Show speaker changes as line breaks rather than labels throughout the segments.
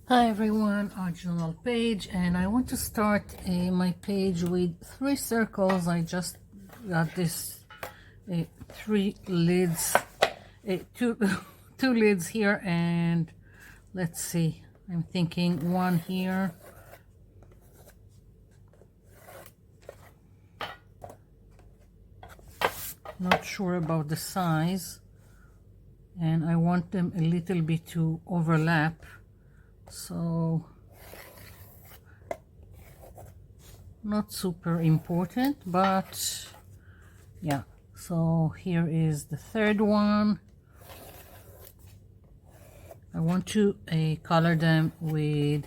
Hi everyone, our journal page, and I want to start my page with 3 circles. I just got this 3 lids, two two lids here, and let's see, I'm thinking one here, not sure about the size, and I want them a little bit to overlap, so not super important, but yeah. So here is the third one. I want to color them with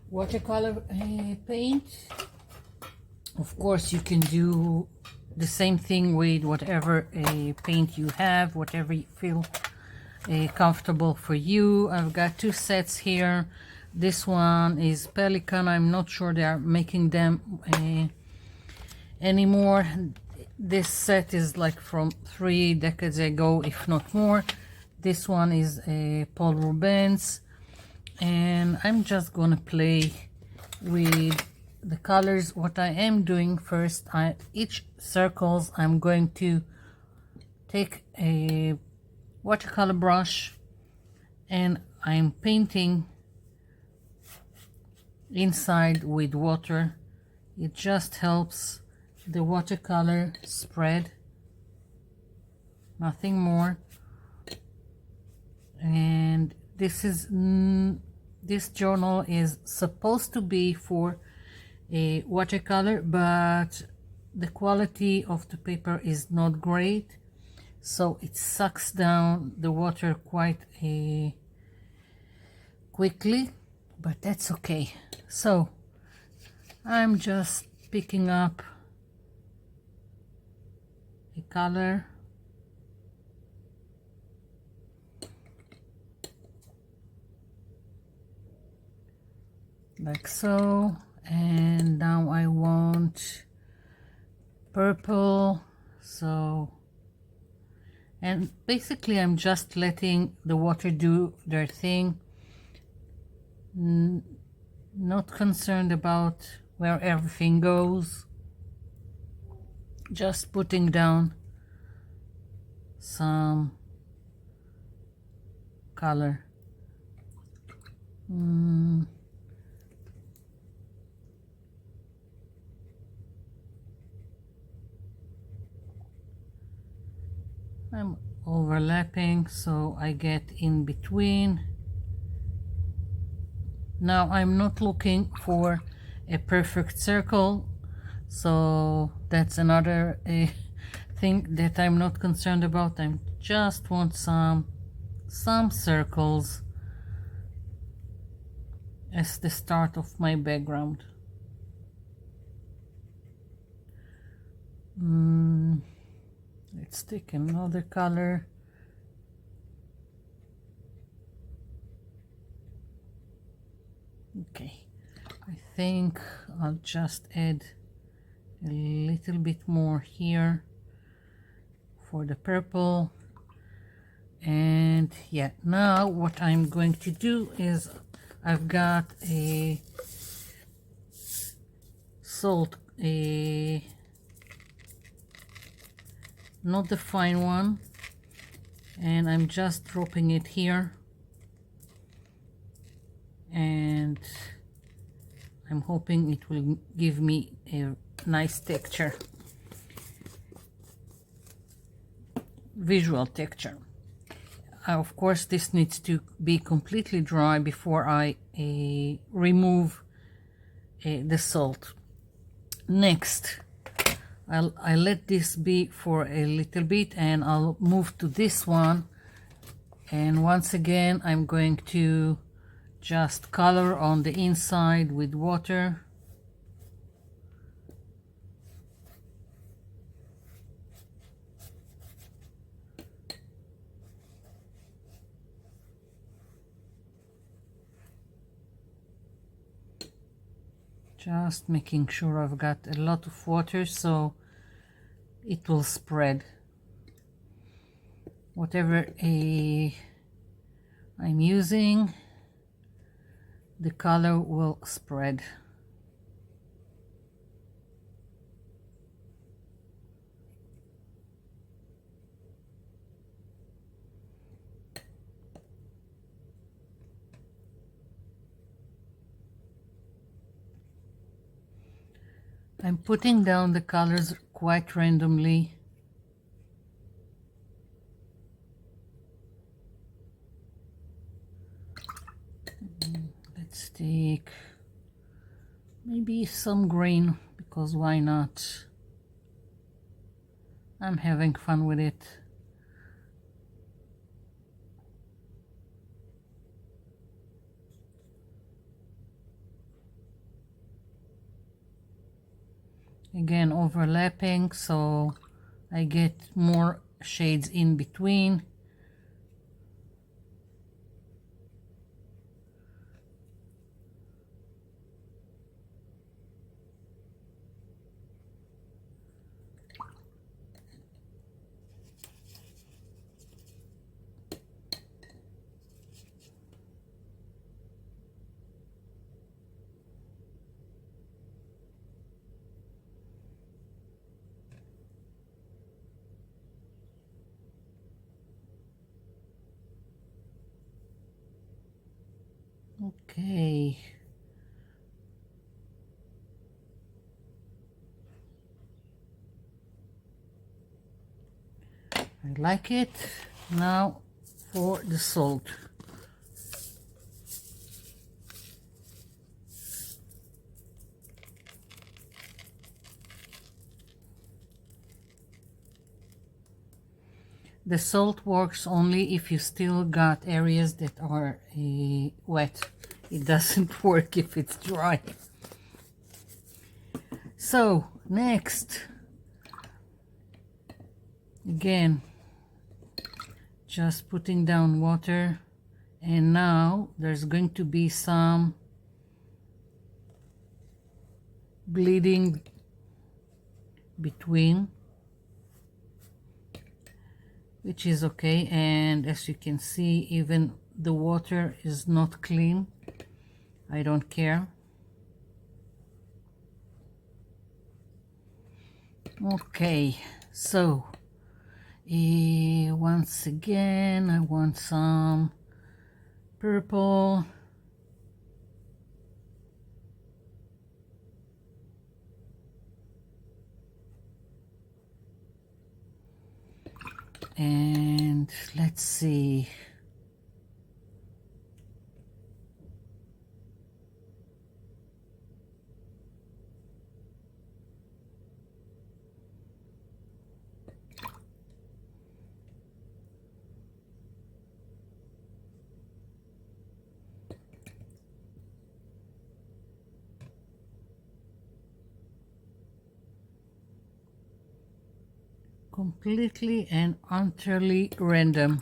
watercolor paint. Of course, you can do the same thing with whatever paint you have, whatever you feel comfortable for you. I've got 2 sets here. This one is Pelican. I'm not sure they are making them anymore. This set is like from 3 decades ago, if not more. This one is a Paul Rubens, and I'm just gonna play with the colors. What I am doing first, each circles I'm going to take a watercolor brush and I'm painting inside with water. It just helps the watercolor spread, nothing more. And this journal is supposed to be for a watercolor, but the quality of the paper is not great, so it sucks down the water quite quickly, but that's okay. So I'm just picking up a color, like so, and now I want purple. So, and basically I'm just letting the water do their thing, not concerned about where everything goes, just putting down some color. I'm overlapping so I get in between. Now I'm not looking for a perfect circle, so that's another thing that I'm not concerned about. I just want some circles as the start of my background. Let's take another color. Okay, I think I'll just add a little bit more here for the purple. And yeah, now what I'm going to do is I've got a salt, not the fine one, and I'm just dropping it here, and I'm hoping it will give me a nice texture, visual texture. Of course this needs to be completely dry before I remove the salt. Next, I'll let this be for a little bit, and I'll move to this one, and once again I'm going to just color on the inside with water. Just making sure I've got a lot of water so it will spread. Whatever I'm using, the color will spread. I'm putting down the colors quite randomly. Let's take maybe some green, because why not? I'm having fun with it. Again, overlapping, so I get more shades in between. Okay. I like it. Now for the salt. The salt works only if you still got areas that are wet. It doesn't work if it's dry. So next, again, just putting down water, and now there's going to be some bleeding between, which is okay. And as you can see, even the water is not clean. I don't care. Okay, so once again I want some purple. And let's see. Completely and utterly random.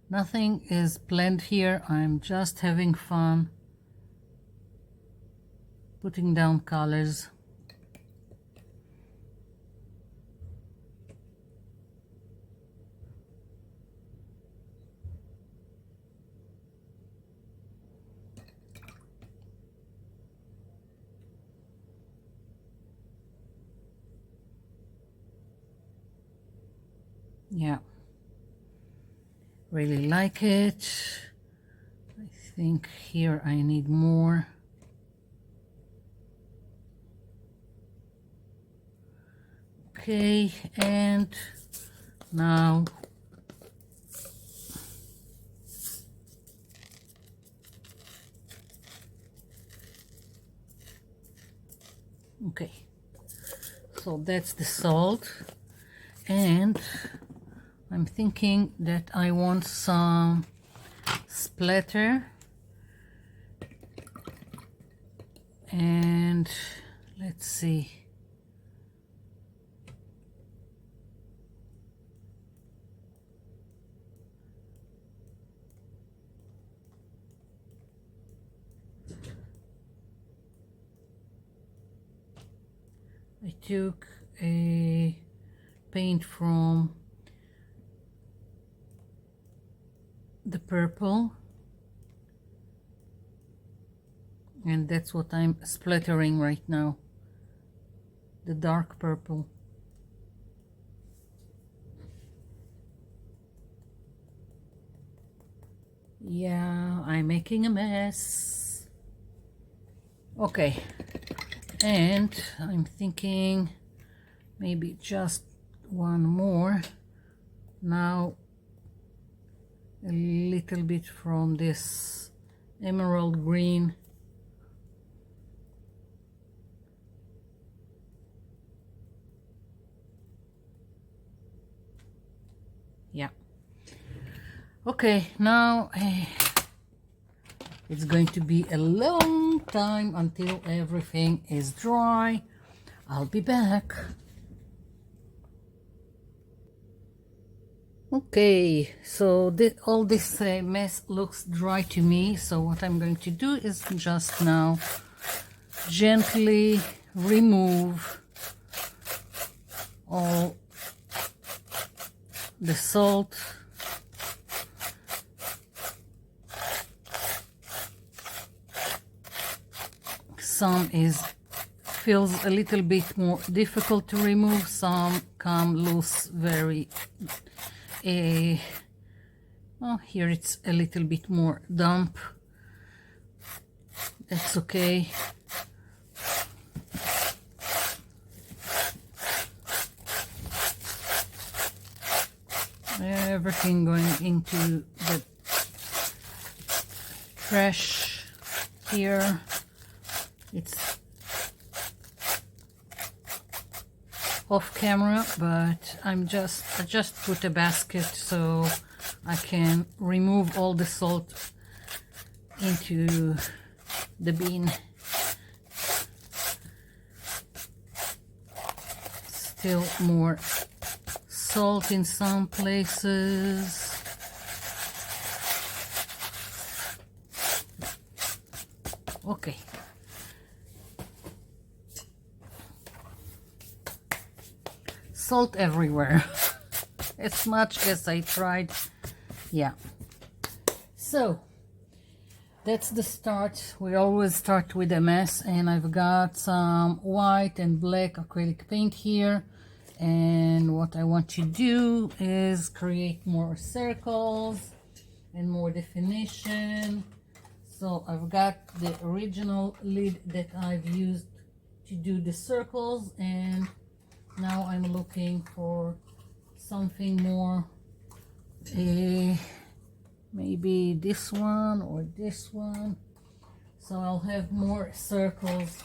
Nothing is planned here. I'm just having fun putting down colors. Yeah, really like it. I think here I need more. Okay, and now okay, so that's the salt, and I'm thinking that I want some splatter, and let's see. I took a paint from the purple and that's what I'm splattering right now, the dark purple. Yeah, I'm making a mess. Okay, and I'm thinking maybe just one more. Now a little bit from this emerald green. Yeah. Okay, now it's going to be a long time until everything is dry. I'll be back. Okay, so all this mess looks dry to me. So what I'm going to do is just now gently remove all the salt. Some feels a little bit more difficult to remove, some come loose very oh, here it's a little bit more damp. That's okay. Everything going into the trash here. It's off camera, but I just put a basket so I can remove all the salt into the bin. Still more salt in some places. Okay. Salt everywhere. As much as I tried. Yeah. So that's the start. We always start with a mess, and I've got some white and black acrylic paint here, and what I want to do is create more circles and more definition. So I've got the original lid that I've used to do the circles, and now I'm looking for something more, maybe this one or this one, so I'll have more circles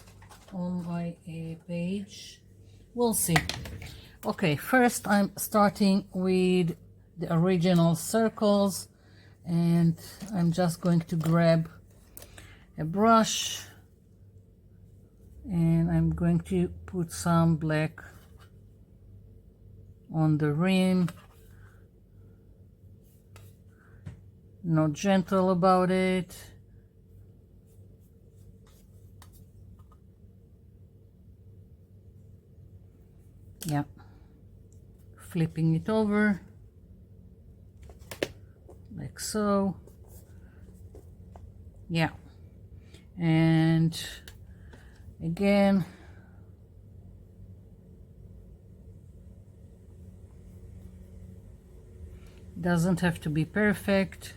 on my page. We'll see. Okay, first I'm starting with the original circles, and I'm just going to grab a brush and I'm going to put some black on the rim. Not gentle about it. Yeah, flipping it over like so. Yeah, and again doesn't have to be perfect.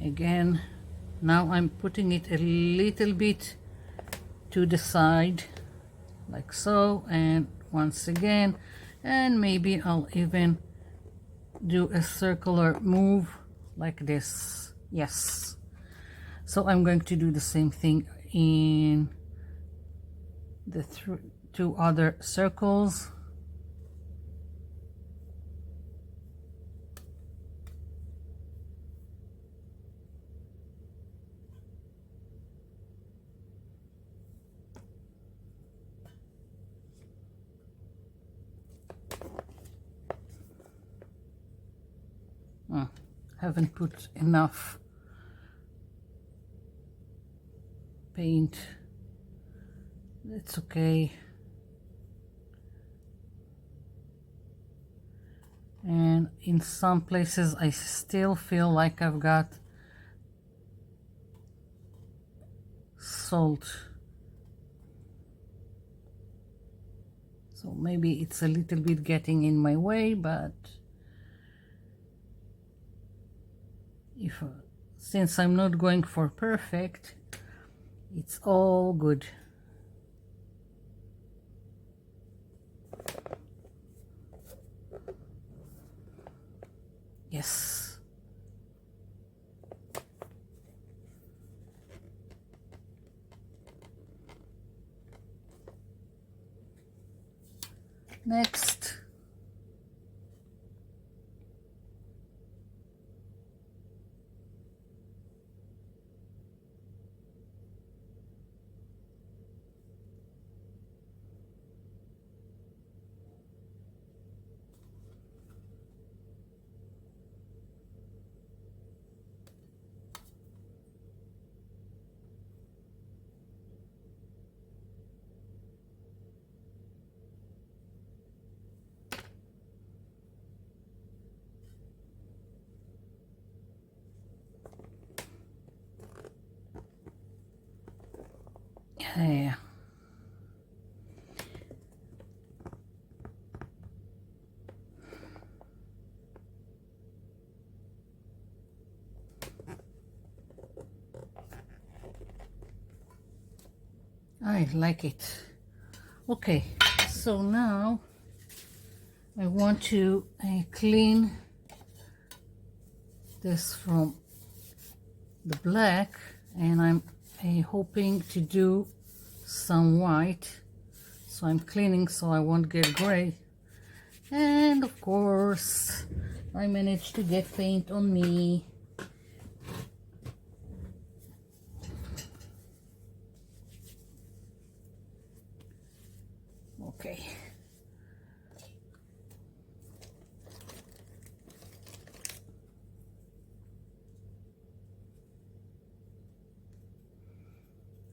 Again, now I'm putting it a little bit to the side like so, and once again, and maybe I'll even do a circular move like this. Yes, so I'm going to do the same thing in the two other circles. Haven't put enough paint. That's okay. and in some places I still feel like I've got salt, so maybe it's a little bit getting in my way, but if since I'm not going for perfect, it's all good. Yes. Next. Yeah. I like it. Okay, so now I want to clean this from the black, and I'm hoping to do some white, so I'm cleaning so I won't get gray. And of course I managed to get paint on me. Okay.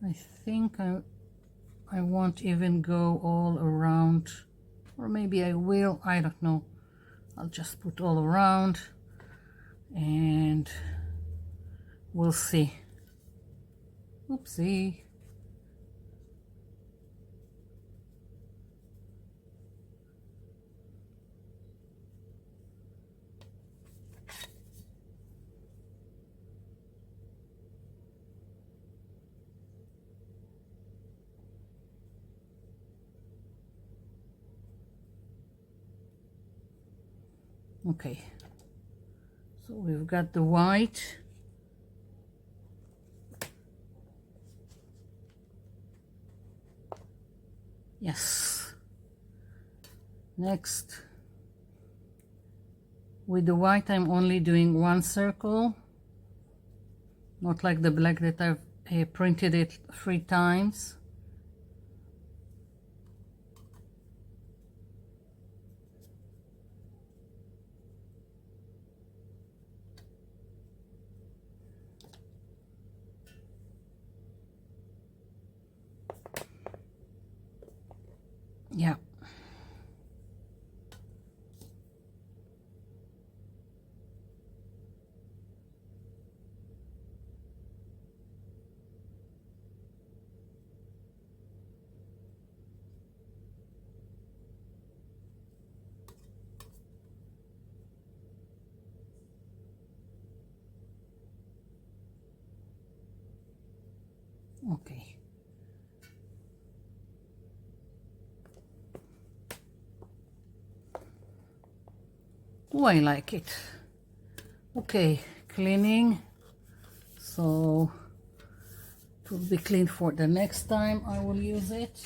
I think I won't even go all around, or maybe I will, I don't know. I'll just put all around and we'll see. Oopsie. Okay, so we've got the white. Yes. Next, with the white I'm only doing one circle, not like the black that I've printed it 3 times. Yeah. Okay. Oh, I like it. Okay, cleaning. So it will be clean for the next time I will use it.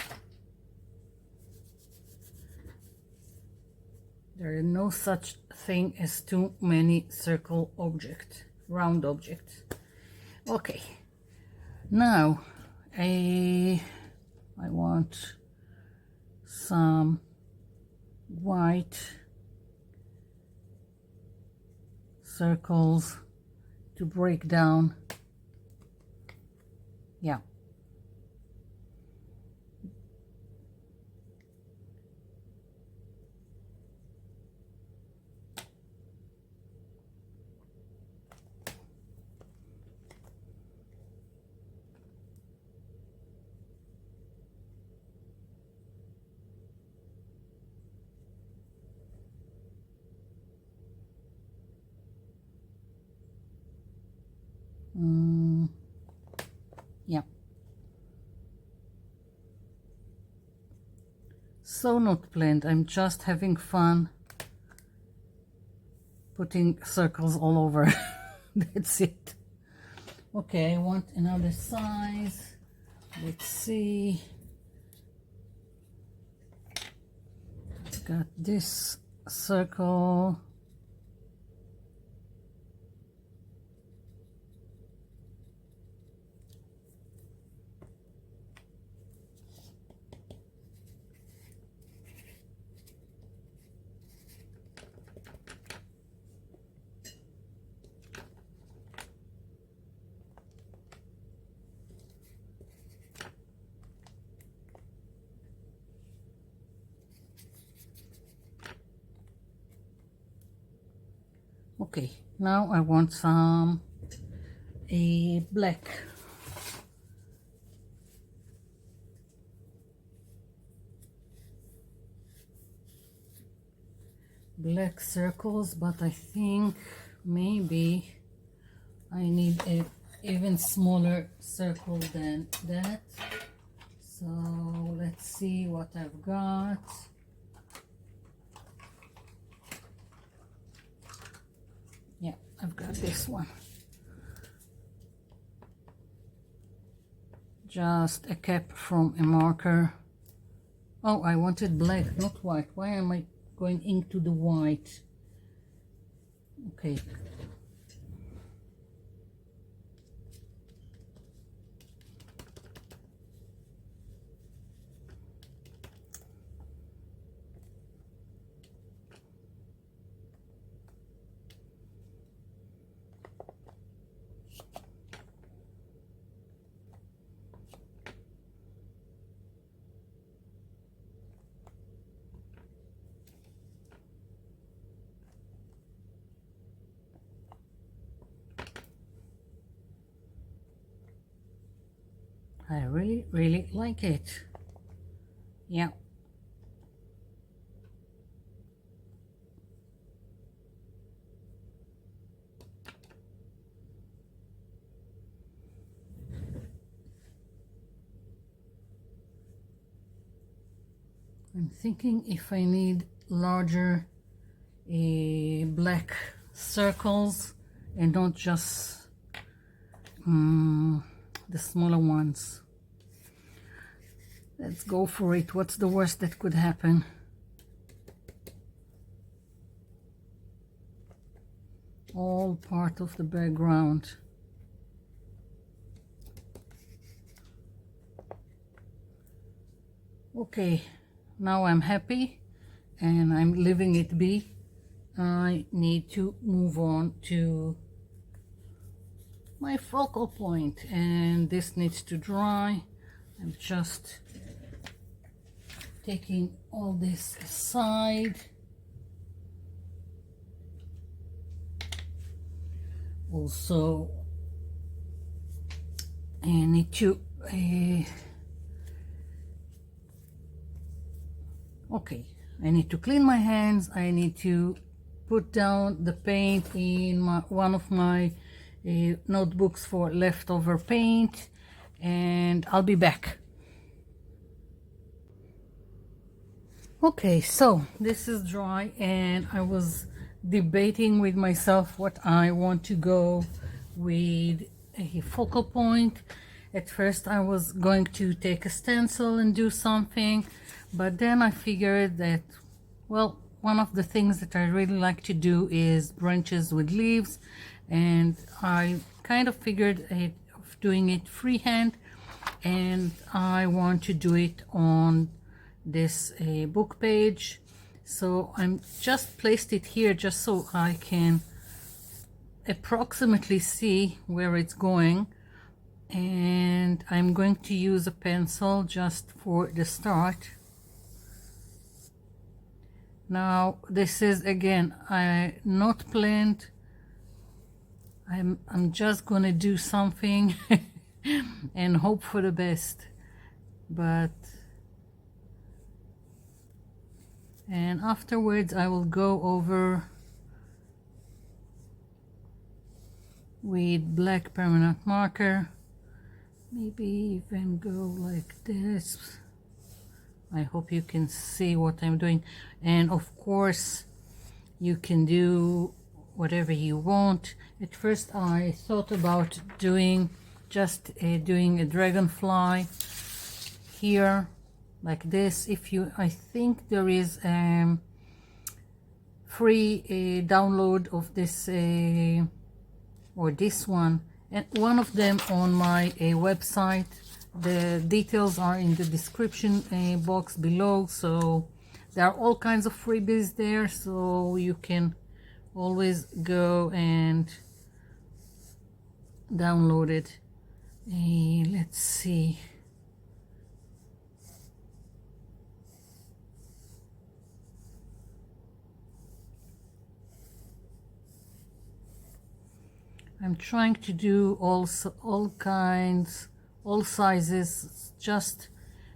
There is no such thing as too many circle objects, round objects. Okay, now I want some white circles to break down. Yeah. Yeah. So not planned, I'm just having fun putting circles all over. That's it. Okay, I want another size. Let's see. Got this circle. Okay, now I want some black. Black circles, but I think maybe I need a even smaller circle than that. So let's see what I've got. Yeah, I've got this one. Just a cap from a marker. Oh, I wanted black, not white. Why am I going into the white? Okay. I really like it. Yeah. I'm thinking if I need larger black circles and not just the smaller ones. Let's go for it. What's the worst that could happen? All part of the background. Okay, now I'm happy and I'm leaving it be. I need to move on to my focal point, and this needs to dry. I'm just taking all this aside. Also, I need to okay, I need to clean my hands. I need to put down the paint in one of my notebooks for leftover paint, and I'll be back. Okay, so this is dry and I was debating with myself what I want to go with a focal point. At first I was going to take a stencil and do something, but then I figured that, well, one of the things that I really like to do is branches with leaves, and I kind of figured of doing it freehand, and I want to do it on this book page. So I'm just placed it here just so I can approximately see where it's going, and I'm going to use a pencil just for the start. Now this is again not planned. I'm just gonna do something and hope for the best, and afterwards I will go over with black permanent marker Maybe even go like this. I hope you can see what I'm doing. And of course, you can do whatever you want. At first, I thought about doing doing a dragonfly here, like this. I think there is free download of this or this one, and one of them on my website. The details are in the description box below, so there are all kinds of freebies there, so you can always go and download it. Let's see. I'm trying to do all kinds, all sizes, just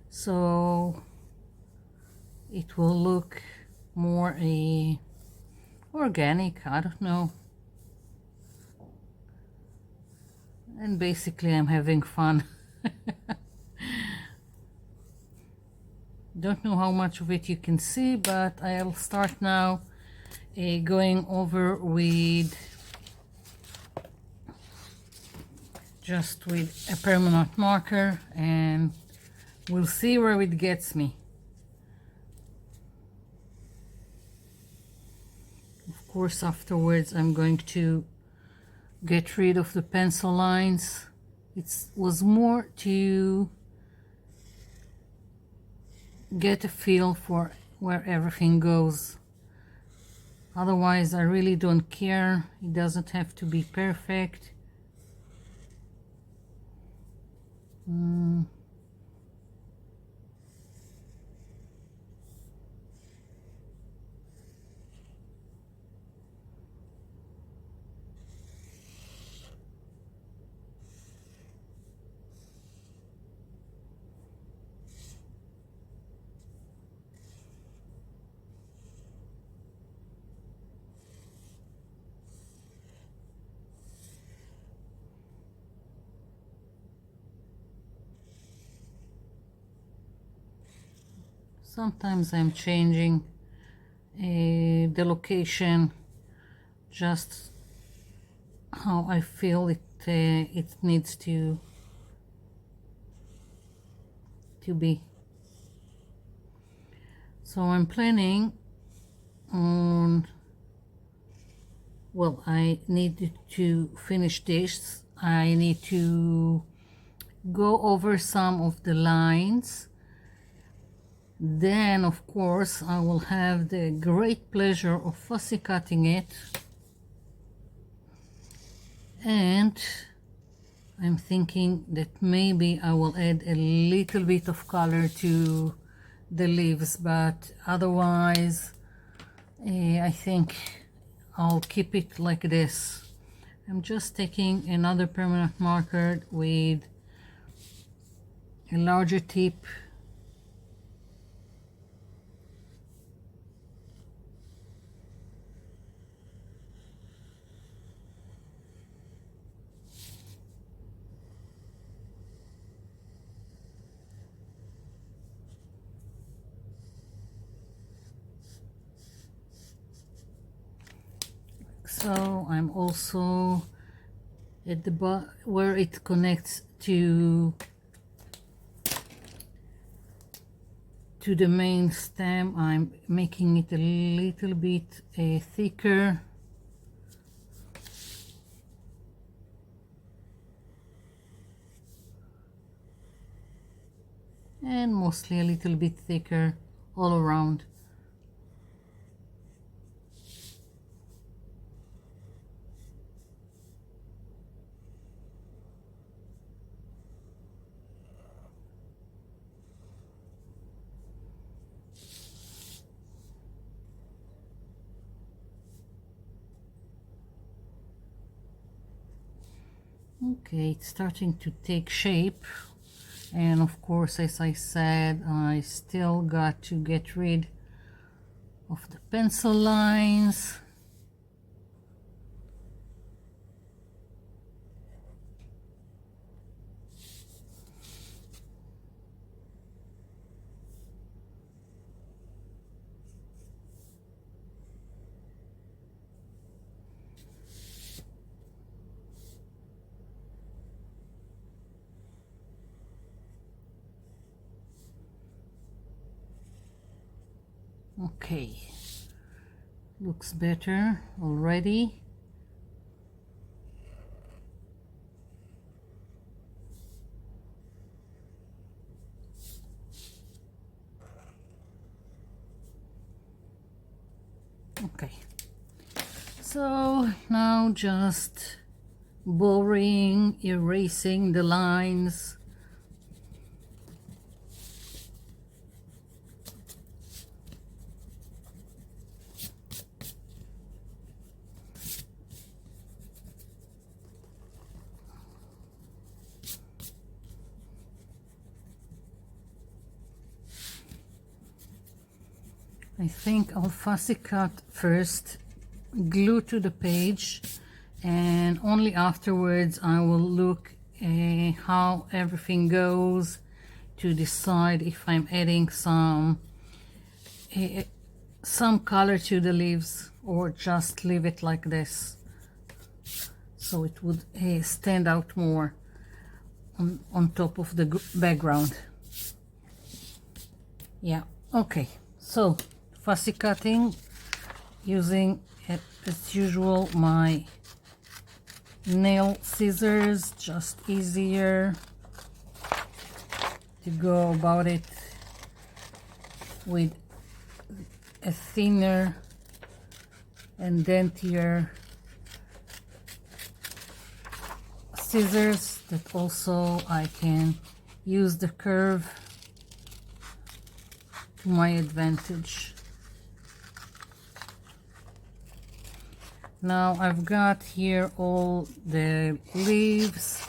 so it will look more organic. I don't know. And basically I'm having fun. Don't know how much of it you can see, but I'll start now going over with just with a permanent marker, and we'll see where it gets me. Of course, afterwards I'm going to get rid of the pencil lines. It was more to get a feel for where everything goes. Otherwise, I really don't care. It doesn't have to be perfect. Sometimes I'm changing the location just how I feel it needs to be. So I'm planning on, well, I need to finish this. I need to go over some of the lines. Then, of course, I will have the great pleasure of fussy cutting it. And I'm thinking that maybe I will add a little bit of color to the leaves, but otherwise, I think I'll keep it like this. I'm just taking another permanent marker with a larger tip. So I'm also at the where it connects to the main stem, I'm making it a little bit thicker. And mostly a little bit thicker all around. Okay, it's starting to take shape, and of course, as I said, I still got to get rid of the pencil lines. Okay, looks better already. Okay, so now just boring, erasing the lines. I think I'll fussy cut first, glue to the page, and only afterwards I will look how everything goes to decide if I'm adding some color to the leaves or just leave it like this so it would stand out more on top of the background. Yeah, okay, so fussy cutting using as usual my nail scissors, just easier to go about it with a thinner and daintier scissors that also I can use the curve to my advantage. Now I've got here all the leaves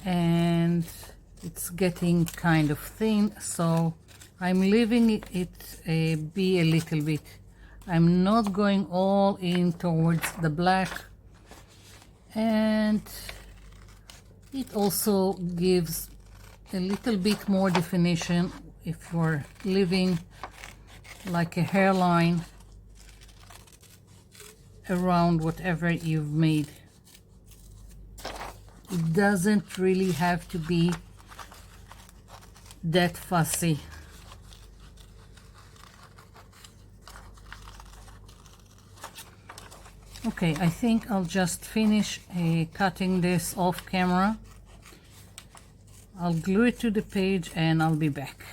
and it's getting kind of thin, so I'm leaving it be a little bit. I'm not going all in towards the black, and it also gives a little bit more definition if you're leaving like a hairline around whatever you've made. It doesn't really have to be that fussy. Okay, I think I'll just finish cutting this off camera. I'll glue it to the page and I'll be back.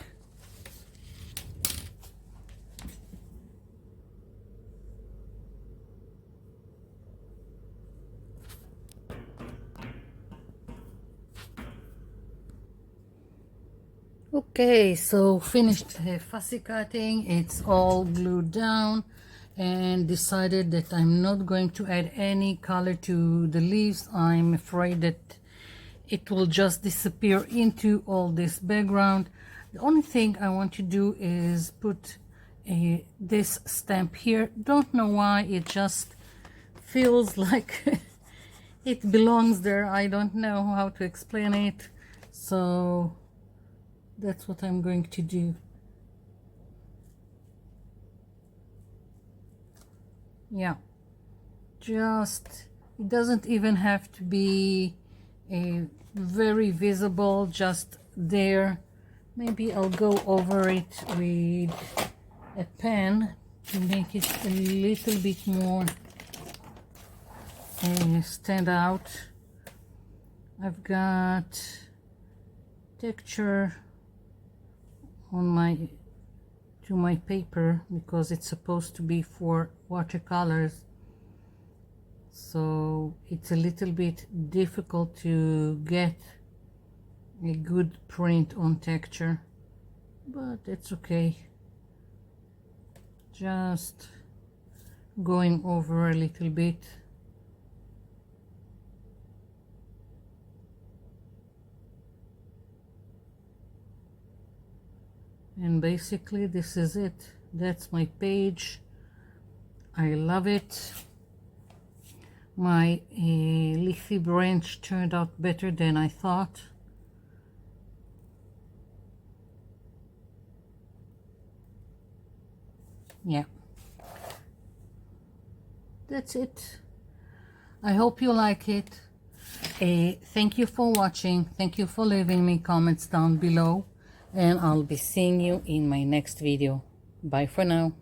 Okay, so finished fussy cutting. It's all glued down, and decided that I'm not going to add any color to the leaves. I'm afraid that it will just disappear into all this background. The only thing I want to do is put this stamp here. Don't know why, it just feels like it belongs there. I don't know how to explain it, so that's what I'm going to do. Yeah, just, it doesn't even have to be very visible, just there. Maybe I'll go over it with a pen to make it a little bit more stand out. I've got texture on my paper because it's supposed to be for watercolors, so it's a little bit difficult to get a good print on texture, but it's okay. Just going over a little bit. And basically this is it. That's my page. I love it. My leafy branch turned out better than I thought. Yeah, that's it. I hope you like it. Thank you for watching. Thank you for leaving me comments down below, and I'll be seeing you in my next video. Bye for now.